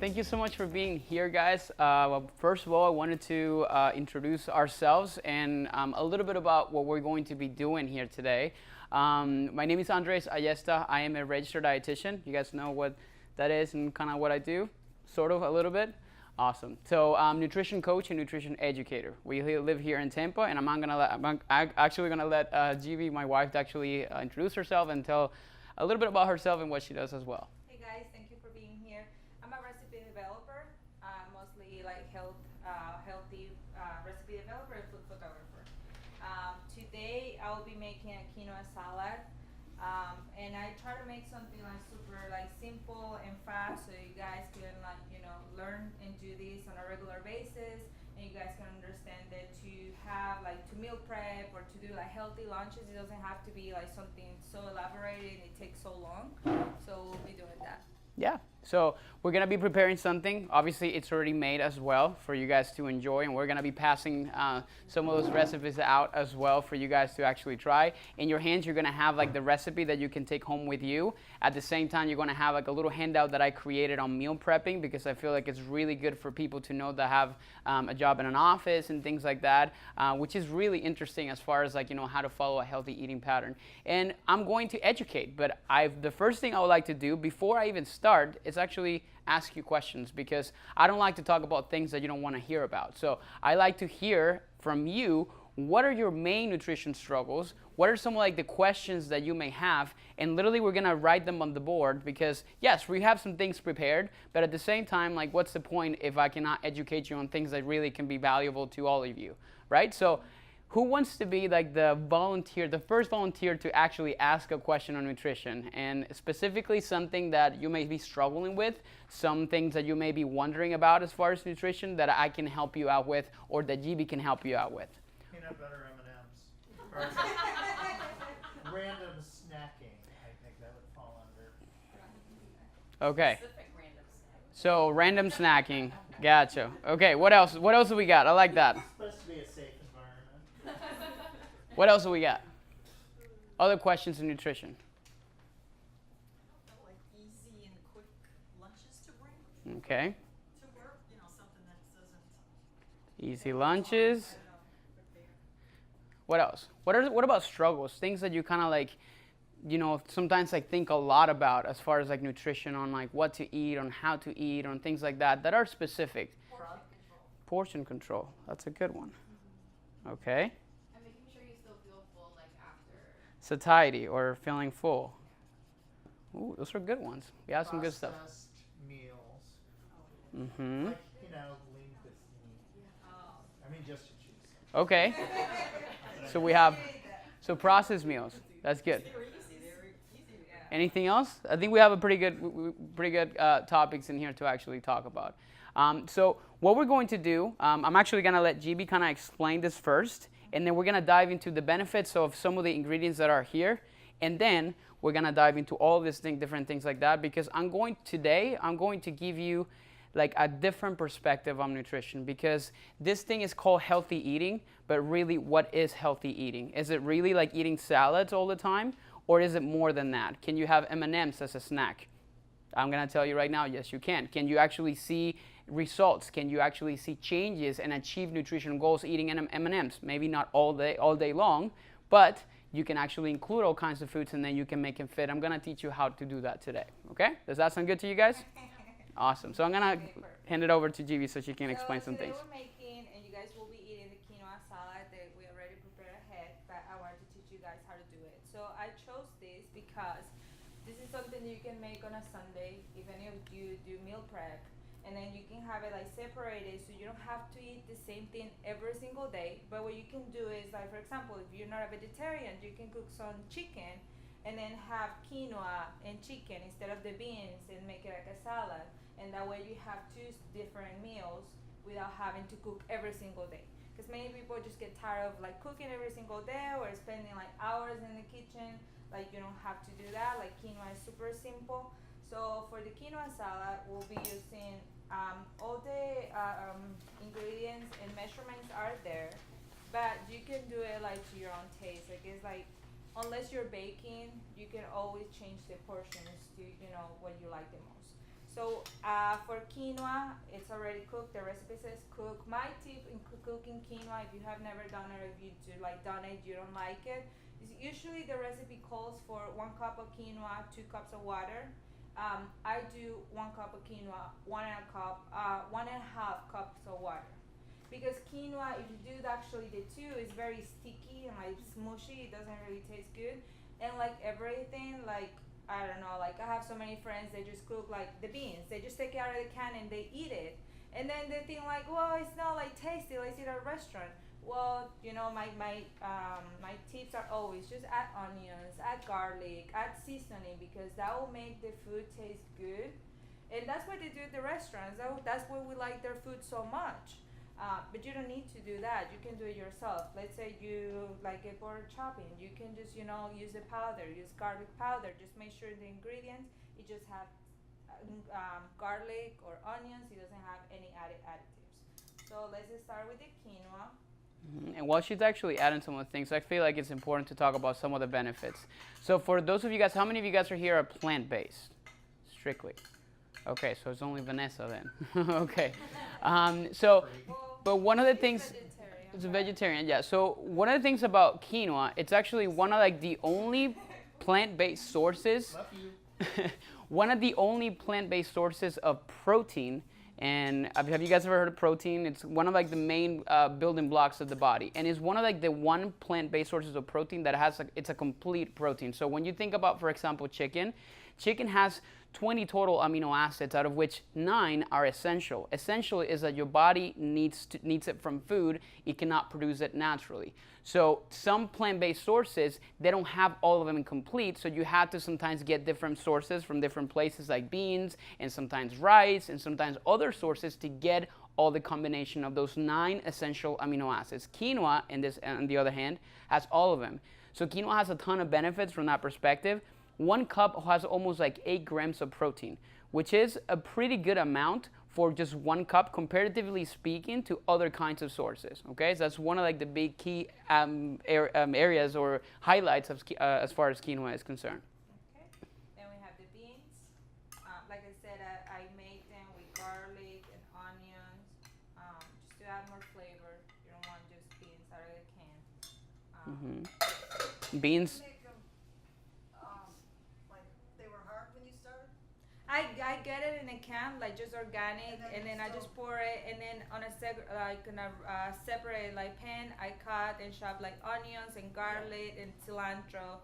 thank you so much for being here, guys. Well, first of all, I wanted to introduce ourselves and a little bit about what we're going to be doing here today. My name is Andres Ayesta. I am a registered dietitian. You guys know what that is and kind of what I do, sort of, a little bit. Awesome. So I'm nutrition coach and nutrition educator. We live here in Tampa, and I'm actually gonna let GB, my wife, to actually introduce herself and tell a little bit about herself and what she does as well. Hey guys, thank you for being here. I'm a recipe developer, mostly like healthy recipe developer and food photographer. Today I will be making a quinoa salad, and I try to make something like super like simple and fast, so you guys can like learn and do this on a regular basis, and you guys can understand that to have like to meal prep or to do like healthy lunches, it doesn't have to be like something so elaborated and it takes so long. So we'll be doing that. Yeah. So we're going to be preparing something. Obviously, it's already made as well for you guys to enjoy. And we're going to be passing some of those recipes out as well for you guys to actually try. In your hands, you're going to have like the recipe that you can take home with you. At the same time, you're going to have like a little handout that I created on meal prepping, because I feel like it's really good for people to know that have a job in an office and things like that, which is really interesting as far as like, how to follow a healthy eating pattern. And I'm going to educate, but the first thing I would like to do before I even start is actually ask you questions, because I don't like to talk about things that you don't want to hear about. So I like to hear from you, what are your main nutrition struggles? What are some of like the questions that you may have? And literally we're gonna write them on the board, because yes, we have some things prepared, but at the same time, like, what's the point if I cannot educate you on things that really can be valuable to all of you, right? So who wants to be like the first volunteer to actually ask a question on nutrition, and specifically something that you may be struggling with, some things that you may be wondering about as far as nutrition that I can help you out with, or that GB can help you out with? Peanut butter M&Ms. Random snacking, I think that would fall under. Okay. So random snacking. Gotcha. Okay, what else? What else do we got? I like that. It's supposed to be a safe environment. What else do we got? Other questions in nutrition? Like easy and quick lunches to bring Okay. to work, something that doesn't. Easy lunches. What else? What about struggles? Things that you kind of like, sometimes like think a lot about as far as like nutrition, on like what to eat, on how to eat, on things like that are specific. Portion control. That's a good one. Okay. And making sure you still feel full like after. Satiety or feeling full. Ooh, those are good ones. We have some good stuff. Processed meals. Mm-hmm. Like, lean cuisine. I mean, just to choose. Okay. So we have processed meals. That's good. Anything else? I think we have a pretty good topics in here to actually talk about. So what we're going to do, I'm actually going to let GB kind of explain this first, and then we're going to dive into the benefits of some of the ingredients that are here, and then we're going to dive into all these different things like that, because I'm going to give you like a different perspective on nutrition, because this thing is called healthy eating, but really, what is healthy eating? Is it really like eating salads all the time, or is it more than that? Can you have M&Ms as a snack? I'm gonna tell you right now, yes, you can. Can you actually see results? Can you actually see changes and achieve nutrition goals eating M&Ms? Maybe not all day long, but you can actually include all kinds of foods, and then you can make them fit. I'm gonna teach you how to do that today. Okay? Does that sound good to you guys? Awesome. So I'm gonna hand it over to GB so she can explain some things. We're making, and you guys will be eating the quinoa salad that we already prepared ahead, but I wanted to teach you guys how to do it. So I chose this because this is something you can make on a Sunday, even if you do meal prep, and then you can have it like separated, so you don't have to eat the same thing every single day. But what you can do is, like, for example, if you're not a vegetarian, you can cook some chicken and then have quinoa and chicken instead of the beans, and make it like a salad. And that way you have two different meals without having to cook every single day. Because many people just get tired of like cooking every single day, or spending like hours in the kitchen. Like, you don't have to do that. Like, quinoa is super simple. So for the quinoa salad, we'll be using all the ingredients and measurements are there, but you can do it like to your own taste. Like, it's like, unless you're baking, you can always change the portions to what you like the most. So for quinoa, it's already cooked. The recipe says cook. My tip in cooking quinoa, if you have never done it, or if you do like done it, you don't like it, is usually the recipe calls for 1 cup of quinoa, 2 cups of water. I do 1 cup of quinoa, 1.5 cups of water. Because quinoa, if you do actually the two, is very sticky and like smushy. It doesn't really taste good. And like everything, like I don't know, like I have so many friends, they just cook like the beans. They just take it out of the can and they eat it. And then they think like, well, it's not like tasty, let's eat at a restaurant. Well, my tips are always just add onions, add garlic, add seasoning, because that will make the food taste good. And that's what they do at the restaurants. That's why we like their food so much. But you don't need to do that. You can do it yourself. Let's say you like it for chopping. You can just, use the powder, use garlic powder. Just make sure the ingredients, it just have garlic or onions. It doesn't have any added additives. So let's just start with the quinoa. And while she's actually adding some of the things, I feel like it's important to talk about some of the benefits. So for those of you guys, how many of you guys are here are plant-based? Strictly. Okay, so it's only Vanessa then. Okay. But one of the things, it's a vegetarian, yeah. So one of the things about quinoa, it's actually one of like the only plant-based sources, one of the only plant-based sources of protein. And have you guys ever heard of protein? It's one of like the main building blocks of the body, and it's one of like the one plant-based sources of protein that has it's a complete protein. So when you think about, for example, chicken has 20 total amino acids, out of which 9 are essential. Essential is that your body needs it from food. It cannot produce it naturally. So some plant-based sources, they don't have all of them complete, so you have to sometimes get different sources from different places like beans and sometimes rice and sometimes other sources to get all the combination of those 9 essential amino acids. Quinoa, on the other hand, has all of them. So quinoa has a ton of benefits from that perspective. 1 cup has almost like 8 grams of protein, which is a pretty good amount for just 1 cup, comparatively speaking, to other kinds of sources. Okay, so that's one of like the big key areas or highlights of as far as quinoa is concerned. Okay. Then we have the beans. Like I said, I make them with garlic and onions, just to add more flavor. You don't want just beans out of the can. Beans. I get it in a can, like just organic, and then I just pour it, and then on a separate like pan, I cut and chop like onions and garlic and cilantro,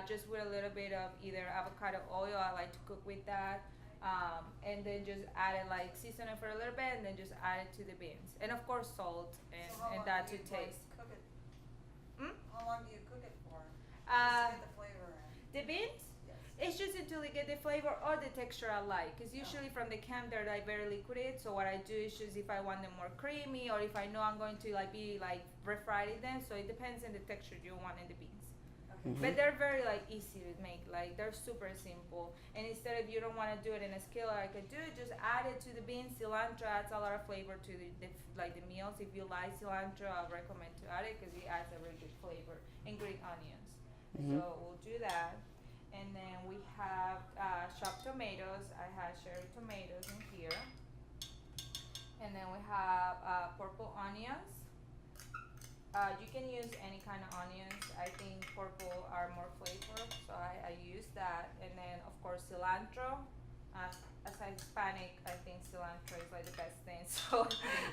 just with a little bit of either avocado oil. I like to cook with that, and then just add it, like season it for a little bit, and then just add it to the beans, and of course salt and that to taste. Cook it? Hmm? How long do you cook it for? Uh, Just get the flavor in. The beans? It's just until you get the flavor or the texture I like. Because usually from the can they're like very liquid. So what I do is just if I want them more creamy or if I know I'm going to like be like refrying them. So it depends on the texture you want in the beans. Okay. But they're very like easy to make. Like they're super simple. And instead of you don't want to do it in a skillet, I could do it. Just add it to the beans. Cilantro adds a lot of flavor to the meals. If you like cilantro, I recommend to add it because it adds a really good flavor. And green onions. So we'll do that. And then we have chopped tomatoes. I have cherry tomatoes in here. And then we have purple onions. You can use any kind of onions. I think purple are more flavor, so I use that. And then of course cilantro. As a Hispanic, I think cilantro is like the best thing. So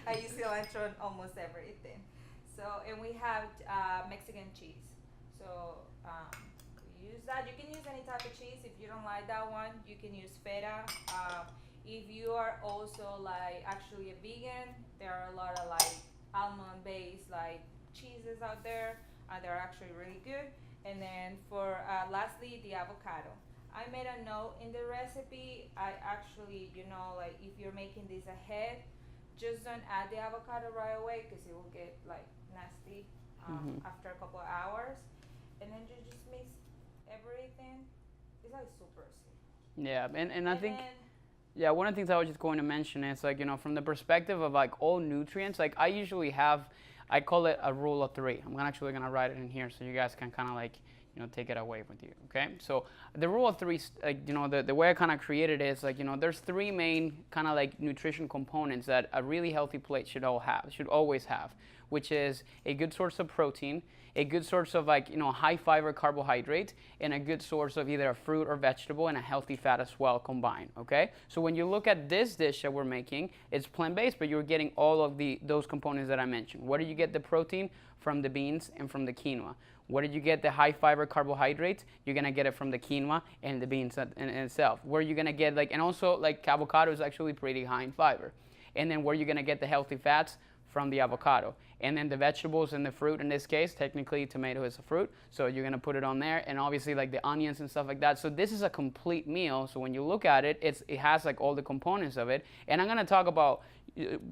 I use cilantro on almost everything. So, and we have Mexican cheese. So use that. You can use any type of cheese. If you don't like that one, you can use feta. If you are also like actually a vegan, there are a lot of like almond based like cheeses out there. They're actually really good. And then for lastly, the avocado. I made a note in the recipe. I actually, like if you're making this ahead, just don't add the avocado right away because it will get like nasty after a couple of hours. And then you just mix everything. It's like super simple. Yeah, and I think, yeah, one of the things I was just going to mention is like, from the perspective of like all nutrients, like I usually have, I call it a rule of 3. I'm actually going to write it in here so you guys can kind of like, take it away with you. Okay, so the rule of three, the way I kind of created it is like, there's three main kind of like nutrition components that a really healthy plate should always have, which is a good source of protein, a good source of high fiber carbohydrate, and a good source of either a fruit or vegetable and a healthy fat as well combined. Okay, so when you look at this dish that we're making, it's plant-based, but you're getting all of those components that I mentioned. Where do you get the protein? From the beans and from the quinoa. Where did you get the high fiber carbohydrates? You're gonna get it from the quinoa and the beans in itself. Where you're gonna get and also avocado is actually pretty high in fiber. And then where you're gonna get the healthy fats? From the avocado. And then the vegetables and the fruit, in this case, technically tomato is a fruit, so you're gonna put it on there, and obviously the onions and stuff like that. So this is a complete meal. So when you look at it, it has all the components of it. And I'm gonna talk about,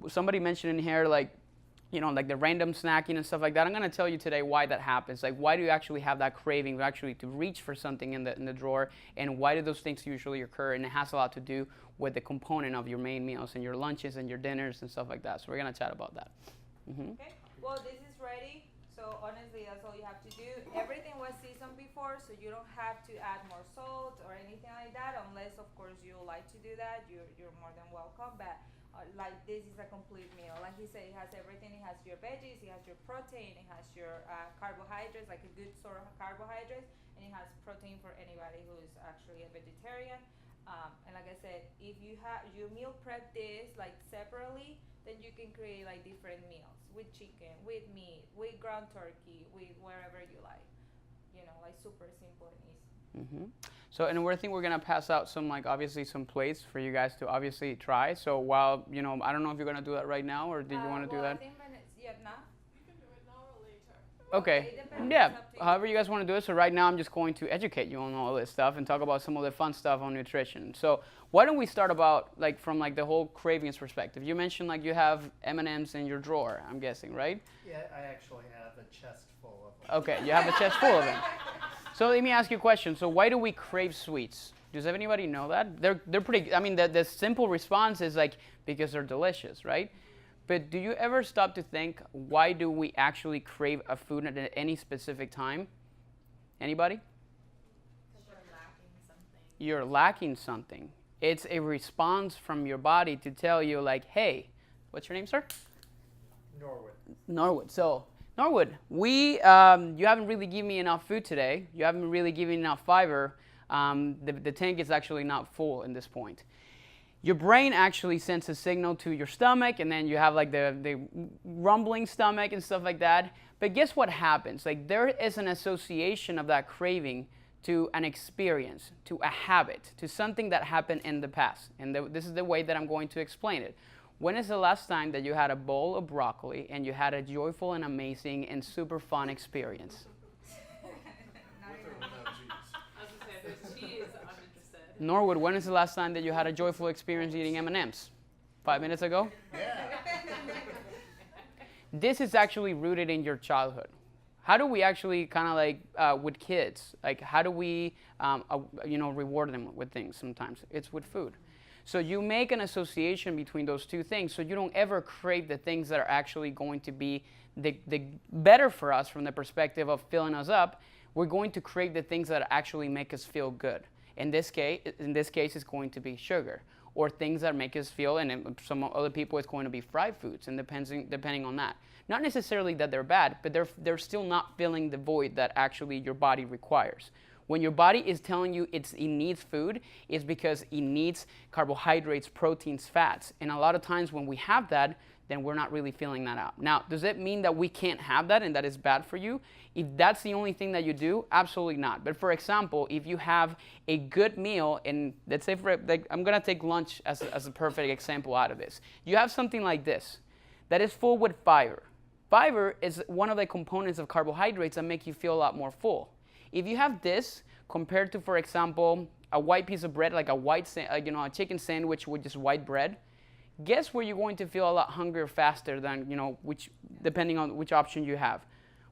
somebody mentioned in here the random snacking and stuff like that. I'm going to tell you today why that happens. Why do you actually have that craving to reach for something in the drawer, and why do those things usually occur? And it has a lot to do with the component of your main meals and your lunches and your dinners and stuff like that. So we're going to chat about that. Okay. Well, this is ready. So honestly, that's all you have to do. Everything was seasoned before, so you don't have to add more salt or anything like that, unless, of course, you like to do that. You're more than welcome. But this is a complete meal. Like he said, it has everything. It has your veggies, it has your protein, it has your carbohydrates, like a good sort of carbohydrates, and it has protein for anybody who is actually a vegetarian. And like I said, if you meal prep this separately, then you can create different meals with chicken, with meat, with ground turkey, with wherever you like. Super simple and easy. So, and I think we're gonna pass out some obviously some plates for you guys to obviously try. So while I don't know if you're gonna do that right now, or did you want to do that? I think now. You can do it now or later. Okay. Yeah. However you guys want to do it. So right now I'm just going to educate you on all this stuff and talk about some of the fun stuff on nutrition. So why don't we start about from the whole cravings perspective? You mentioned you have M&Ms in your drawer. I'm guessing, right? Yeah, I actually have a chest full of them. Okay, you have a chest full of them. So let me ask you a question. So why do we crave sweets? Does anybody know that? They're pretty, the simple response is because they're delicious, right? But do you ever stop to think, why do we actually crave a food at any specific time? Anybody? Because you're lacking something. You're lacking something. It's a response from your body to tell you hey, what's your name, sir? Norwood. So Norwood, you haven't really given me enough food today. You haven't really given me enough fiber. The tank is actually not full in this point. Your brain actually sends a signal to your stomach, and then you have the rumbling stomach and stuff like that. But guess what happens? There is an association of that craving to an experience, to a habit, to something that happened in the past. And this is the way that I'm going to explain it. When is the last time that you had a bowl of broccoli and you had a joyful and amazing and super fun experience? I was going to say, if there's cheese, I'm interested. Norwood, when is the last time that you had a joyful experience eating M&Ms? 5 minutes ago? Yeah. This is actually rooted in your childhood. How do we actually kind of with kids, how do we, reward them with things sometimes? It's with food. So you make an association between those two things, so you don't ever crave the things that are actually going to be the better for us from the perspective of filling us up. We're going to crave the things that actually make us feel good. In this case, it's going to be sugar, or things that make us feel, and in some other people it's going to be fried foods, and depending on that. Not necessarily that they're bad, but they're still not filling the void that actually your body requires. When your body is telling you it needs food, it's because it needs carbohydrates, proteins, fats. And a lot of times when we have that, then we're not really feeling that out. Now, does it mean that we can't have that and that is bad for you? If that's the only thing that you do, absolutely not. But for example, if you have a good meal, and let's say I'm gonna take lunch as a perfect example out of this. You have something like this that is full with fiber. Fiber is one of the components of carbohydrates that make you feel a lot more full. If you have this compared to, for example, a white piece of bread, like a chicken sandwich with just white bread, guess where you're going to feel a lot hungrier faster than, depending on which option you have.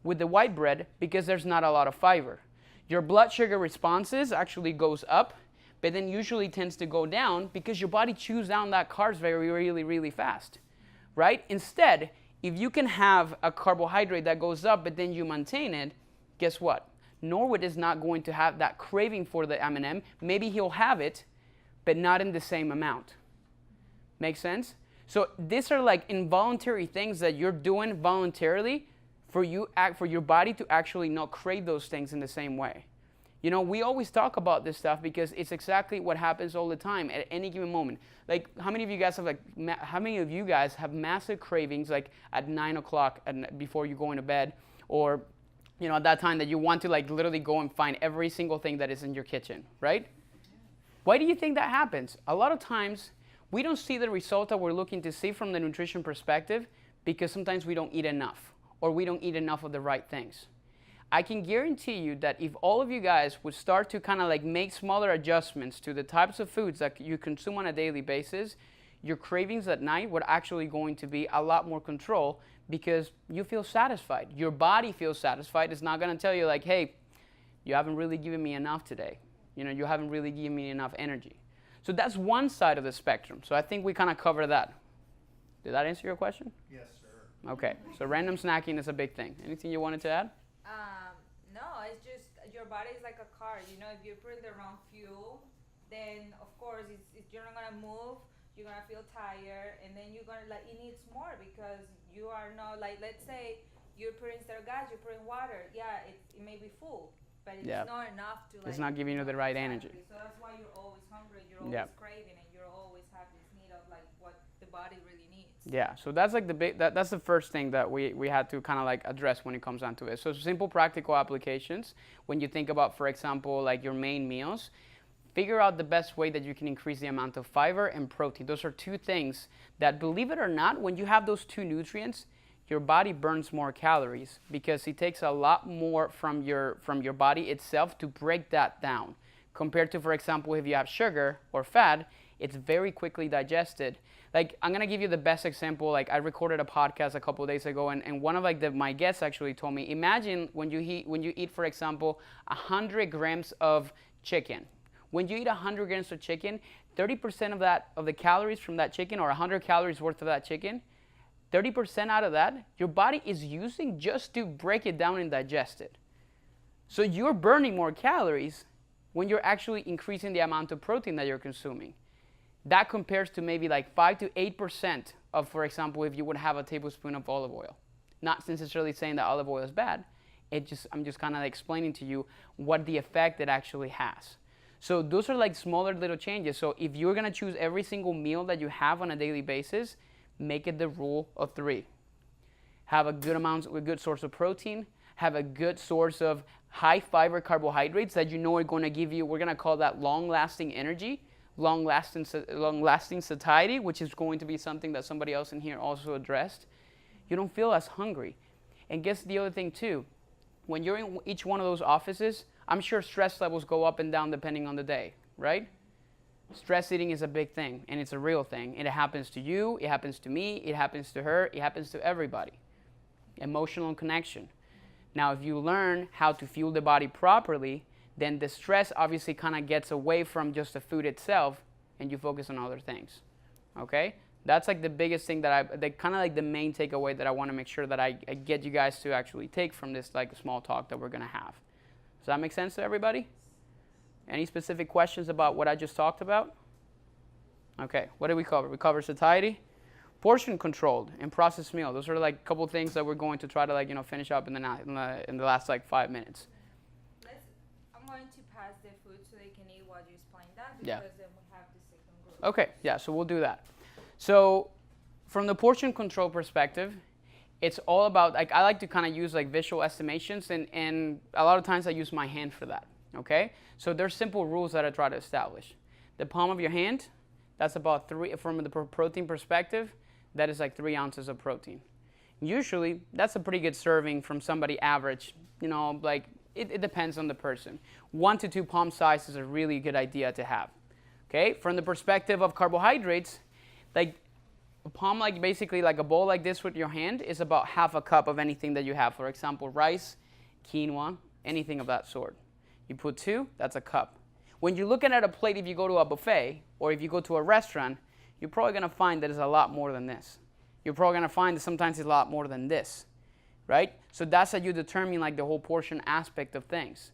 With the white bread, because there's not a lot of fiber. Your blood sugar responses actually goes up, but then usually tends to go down because your body chews down that carbs very, really, really fast, right? Instead, if you can have a carbohydrate that goes up, but then you maintain it, guess what? Norwood is not going to have that craving for the M&M. Maybe he'll have it, but not in the same amount. Make sense? So these are like involuntary things that you're doing voluntarily for your body to actually not crave those things in the same way. You know, we always talk about this stuff because it's exactly what happens all the time at any given moment. Like, how many of you guys have massive cravings like at 9 o'clock before you're going to bed, or you know, at that time that you want to like literally go and find every single thing that is in your kitchen, right? Why do you think that happens? A lot of times we don't see the result that we're looking to see from the nutrition perspective because sometimes we don't eat enough, or we don't eat enough of the right things. I can guarantee you that if all of you guys would start to kind of like make smaller adjustments to the types of foods that you consume on a daily basis, your cravings at night would actually going to be a lot more control because you feel satisfied. Your body feels satisfied. It's not going to tell you like, hey, you haven't really given me enough today. You know, you haven't really given me enough energy. So that's one side of the spectrum. So I think we kind of cover that. Did that answer your question? Yes, sir. Okay. So random snacking is a big thing. Anything you wanted to add? No, it's just your body is like a car. You know, if you put in the wrong fuel, then of course you're not gonna move. You're gonna feel tired, and then you're gonna like it needs more because you are not like, let's say you're putting instead of gas, you're putting water. Yeah, it may be full, but it's not enough to like. It's not giving you the right energy. So that's why you're always hungry. You're always craving, and you're always have this need of like what the body really needs. Yeah, so that's like that's the first thing that we had to kind of like address when it comes down to it. So simple practical applications. When you think about, for example, like your main meals, figure out the best way that you can increase the amount of fiber and protein. Those are two things that, believe it or not, when you have those two nutrients, your body burns more calories because it takes a lot more from your body itself to break that down. Compared to, for example, if you have sugar or fat, it's very quickly digested. Like, I'm gonna give you the best example. Like, I recorded a podcast a couple of days ago, and one of like my guests actually told me, imagine when you eat, for example, 100 grams of chicken. When you eat 100 grams of chicken, 30% of the calories from that chicken, or 100 calories worth of that chicken, 30% out of that, your body is using just to break it down and digest it. So you're burning more calories when you're actually increasing the amount of protein that you're consuming. That compares to maybe like 5 to 8% of, for example, if you would have a tablespoon of olive oil. Not necessarily saying that olive oil is bad. I'm just kind of explaining to you what the effect it actually has. So those are like smaller little changes. So if you're going to choose every single meal that you have on a daily basis, make it the rule of 3. Have a good source of protein. Have a good source of high fiber carbohydrates that you know are going to give you, we're going to call that long-lasting energy. Long-lasting satiety, which is going to be something that somebody else in here also addressed. You don't feel as hungry. And guess the other thing too, when you're in each one of those offices, I'm sure stress levels go up and down depending on the day, right? Stress eating is a big thing, and it's a real thing. It happens to you, it happens to me, it happens to her, it happens to everybody. Emotional connection. Now, if you learn how to fuel the body properly, then the stress obviously kind of gets away from just the food itself, and you focus on other things. Okay? That's like the biggest thing that kind of like the main takeaway that I want to make sure that I get you guys to actually take from this like small talk that we're going to have. Does that make sense to everybody? Any specific questions about what I just talked about? Okay, what did we cover? We covered satiety, portion controlled, and processed meal. Those are like a couple things that we're going to try to like, finish up in the last like 5 minutes. I'm going to pass the food so they can eat while you explain that, because then we have the second group. Okay, yeah, so we'll do that. So from the portion control perspective, it's all about, like, I like to kind of use like visual estimations, and a lot of times I use my hand for that, okay? So there's simple rules that I try to establish. The palm of your hand, that's about 3, from the protein perspective, that is like 3 ounces of protein. Usually, that's a pretty good serving from somebody average, like, it depends on the person. 1 to 2 palm size is a really good idea to have, okay? From the perspective of carbohydrates, like, a palm, like basically like a bowl like this with your hand is about half a cup of anything that you have. For example, rice, quinoa, anything of that sort. You put 2, that's a cup. When you're looking at a plate, if you go to a buffet or if you go to a restaurant, you're probably going to find that it's a lot more than this. You're probably going to find that sometimes it's a lot more than this. right? So that's how you determine like the whole portion aspect of things.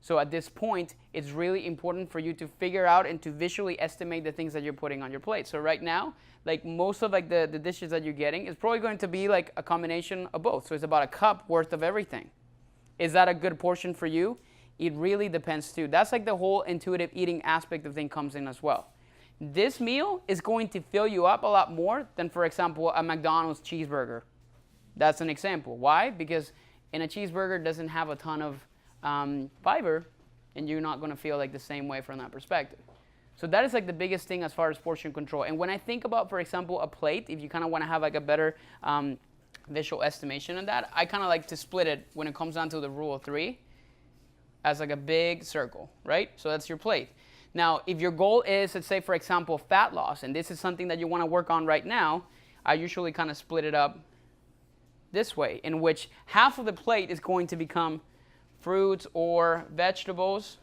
So at this point, it's really important for you to figure out and to visually estimate the things that you're putting on your plate. So right now, like most of like the dishes that you're getting is probably going to be like a combination of both. So it's about a cup worth of everything. Is that a good portion for you? It really depends too. That's like the whole intuitive eating aspect of thing comes in as well. This meal is going to fill you up a lot more than, for example, a McDonald's cheeseburger. That's an example. Why? Because in a cheeseburger it doesn't have a ton of fiber, and you're not going to feel like the same way from that perspective. So that is like the biggest thing as far as portion control. And when I think about, for example, a plate, if you kind of want to have like a better visual estimation of that, I kind of like to split it when it comes down to the rule of 3 as like a big circle, right? So that's your plate. Now, if your goal is, let's say, for example, fat loss, and this is something that you want to work on right now, I usually kind of split it up this way, in which half of the plate is going to become fruits or vegetables,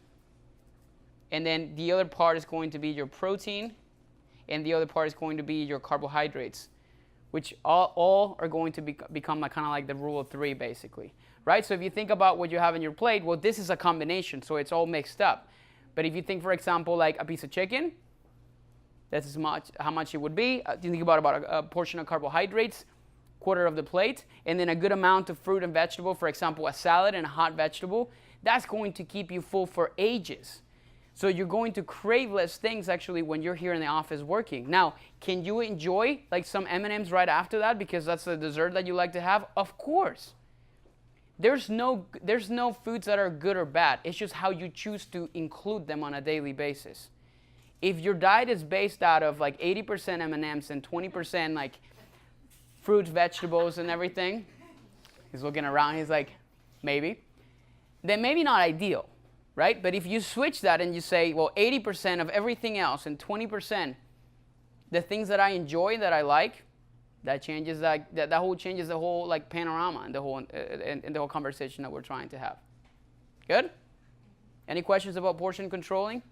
and then the other part is going to be your protein, and the other part is going to be your carbohydrates, which all are going to become like, kind of like the rule of 3 basically, right? So if you think about what you have in your plate, well, this is a combination, so it's all mixed up. But if you think, for example, like a piece of chicken, that's as much how much it would be. You think about a portion of carbohydrates, quarter of the plate, and then a good amount of fruit and vegetable, for example, a salad and a hot vegetable, that's going to keep you full for ages. So you're going to crave less things actually when you're here in the office working. Now, can you enjoy like some M&Ms right after that because that's the dessert that you like to have? Of course. There's no foods that are good or bad. It's just how you choose to include them on a daily basis. If your diet is based out of like 80% M&Ms and 20% like fruits, vegetables, and everything. He's looking around. He's like, maybe. Then maybe not ideal, right? But if you switch that and you say, well, 80% of everything else and 20% the things that I enjoy, that I like, that changes that whole changes the whole like panorama and the whole conversation that we're trying to have. Good? Any questions about portion controlling?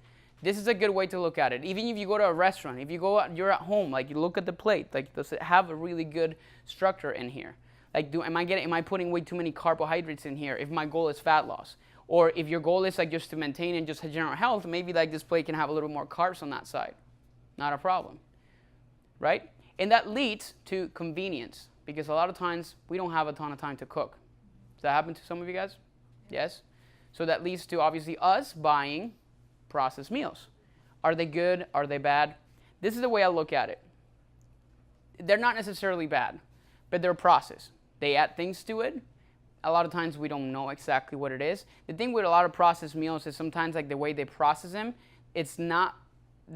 This is a good way to look at it. Even if you go to a restaurant, if you go out, you're at home, like you look at the plate, like does it have a really good structure in here? Like am I putting way too many carbohydrates in here if my goal is fat loss? Or if your goal is like just to maintain and just general health, maybe like this plate can have a little more carbs on that side. Not a problem. Right? And that leads to convenience because a lot of times we don't have a ton of time to cook. Does that happen to some of you guys? Yes? So that leads to obviously us buying processed meals. Are they good? Are they bad? This is the way I look at it. They're not necessarily bad, but they're processed. They add things to it. A lot of times we don't know exactly what it is. The thing with a lot of processed meals is sometimes like the way they process them, it's not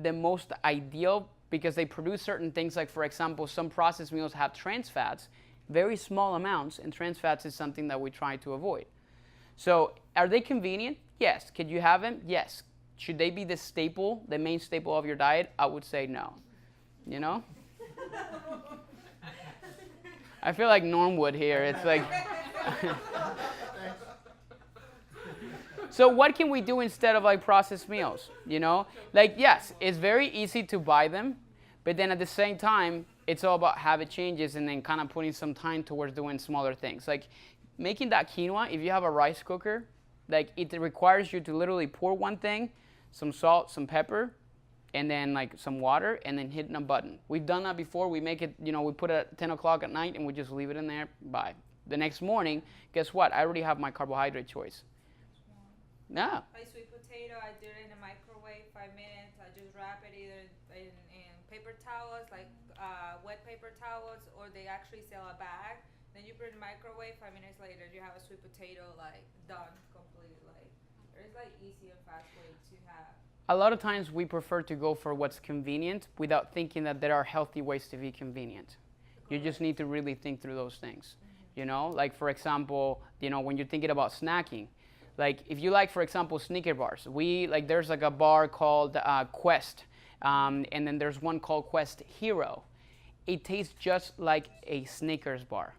the most ideal because they produce certain things like, for example, some processed meals have trans fats, very small amounts, and trans fats is something that we try to avoid. So are they convenient? Yes. Could you have them? Yes. Should they be the staple, the main staple of your diet? I would say no. You know? I feel like Normwood here. It's like... So what can we do instead of like processed meals? You know? Like, yes, it's very easy to buy them, but then at the same time, it's all about habit changes and then kind of putting some time towards doing smaller things. Like making that quinoa, if you have a rice cooker, like it requires you to literally pour one thing, some salt, some pepper, and then like some water, and then hitting a button. We've done that before. We make it, you know, we put it at 10 o'clock at night, and we just leave it in there. Bye. The next morning, guess what? I already have my carbohydrate choice. Yeah. My sweet potato, I do it in the microwave, 5 minutes. I just wrap it either in paper towels, like wet paper towels, or they actually sell a bag. Then you put it in the microwave, 5 minutes later, you have a sweet potato, like, done completely. Like, there's, like, easy and fast way to have. A lot of times we prefer to go for what's convenient without thinking that there are healthy ways to be convenient. You just need to really think through those things. Mm-hmm. You know, like, for example, you know, when you're thinking about snacking, like, if you like, for example, Snicker bars, there's, like, a bar called Quest, and then there's one called Quest Hero. It tastes just like a Snickers bar.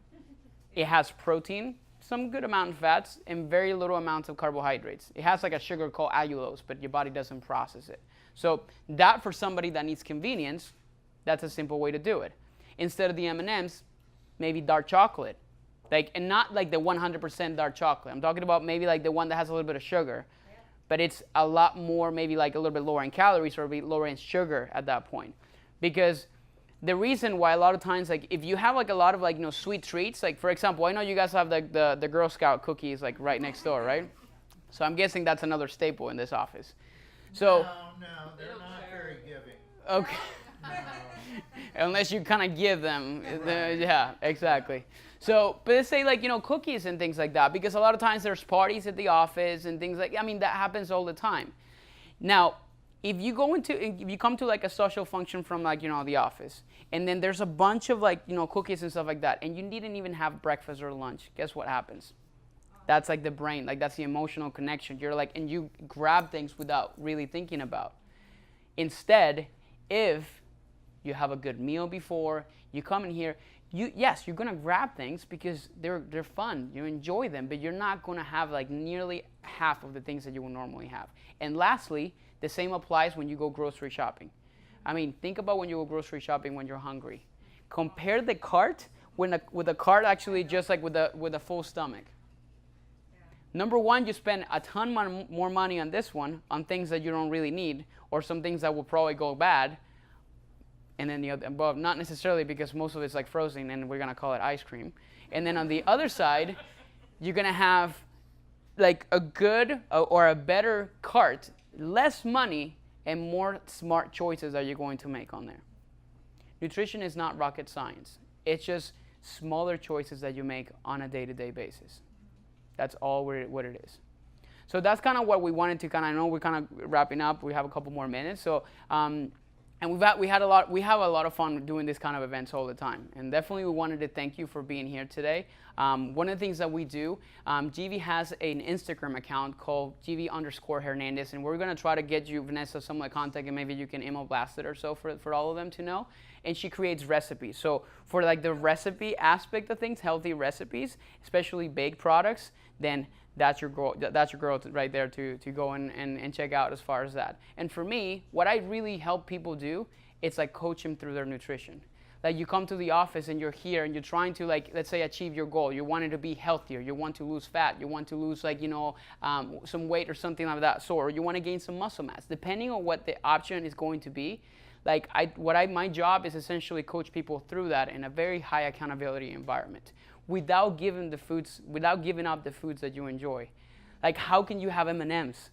It has protein, some good amount of fats, and very little amounts of carbohydrates. It has like a sugar called allulose, but your body doesn't process it. So that for somebody that needs convenience, that's a simple way to do it. Instead of the M&Ms, maybe dark chocolate. Like, and not like the 100% dark chocolate. I'm talking about maybe like the one that has a little bit of sugar, but it's a lot more, maybe like a little bit lower in calories or a bit lower in sugar at that point. Because the reason why a lot of times, like if you have like a lot of like, sweet treats, like for example, I know you guys have the Girl Scout cookies like right next door, right? So I'm guessing that's another staple in this office. So No, they're not very giving. okay. Unless you kind of give them, yeah, exactly. So, but let's say like, cookies and things like that, because a lot of times there's parties at the office and things like, I mean, that happens all the time. Now, if you come to like a social function from like, the office, and then there's a bunch of like, cookies and stuff like that, and you didn't even have breakfast or lunch, guess what happens? That's like the brain, like that's the emotional connection. You're like, and you grab things without really thinking about. Instead, if you have a good meal before, you come in here, yes, you're gonna grab things because they're fun, you enjoy them, but you're not gonna have like nearly half of the things that you would normally have. And lastly, the same applies when you go grocery shopping. I mean, think about when you go grocery shopping when you're hungry. Compare the cart with a cart actually just like with a full stomach. Number one, you spend a ton more money on this one on things that you don't really need or some things that will probably go bad. And then the other, well, not necessarily because most of it's like frozen and we're gonna call it ice cream. And then on the other side, you're gonna have like a good or a better cart, less money, and more smart choices that you're going to make on there. Nutrition is not rocket science. It's just smaller choices that you make on a day-to-day basis. That's all what it is. So that's kind of what we wanted to I know we're kind of wrapping up. We have a couple more minutes. So, and we have a lot of fun doing this kind of events all the time. And definitely we wanted to thank you for being here today. One of the things that we do, GV has an Instagram account called GV_Hernandez, and we're going to try to get you, Vanessa, some of the contact, and maybe you can email blast it or so for all of them to know. And she creates recipes. So for like the recipe aspect of things, healthy recipes, especially baked products, then that's your girl right there to go and check out as far as that. And for me, what I really help people do, it's like coach them through their nutrition. Like you come to the office and you're here and you're trying to like, let's say, achieve your goal. You wanted to be healthier. You want to lose fat. You want to lose like, some weight or something like that sort. Or you want to gain some muscle mass. Depending on what the option is going to be, like my job is essentially coach people through that in a very high accountability environment. Without giving up the foods that you enjoy. Like how can you have M&Ms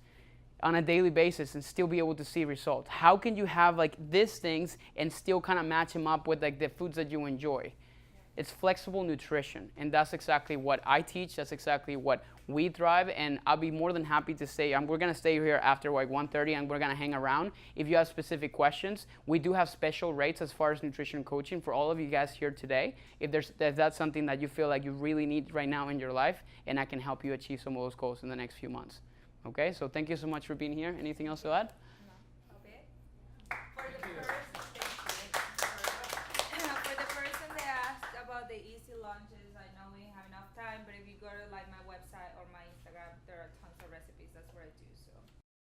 on a daily basis and still be able to see results? How can you have like these things and still kind of match them up with like the foods that you enjoy? It's flexible nutrition, and that's exactly what I teach. That's exactly what we thrive, and I'll be more than happy to stay. We're going to stay here after like 1:30, and we're going to hang around. If you have specific questions, we do have special rates as far as nutrition coaching for all of you guys here today. If that's something that you feel like you really need right now in your life, and I can help you achieve some of those goals in the next few months. Okay, so thank you so much for being here. Anything else to add? For the person that asked about the easy lunches, I know we have enough time, but if you go to like my website or my Instagram, there are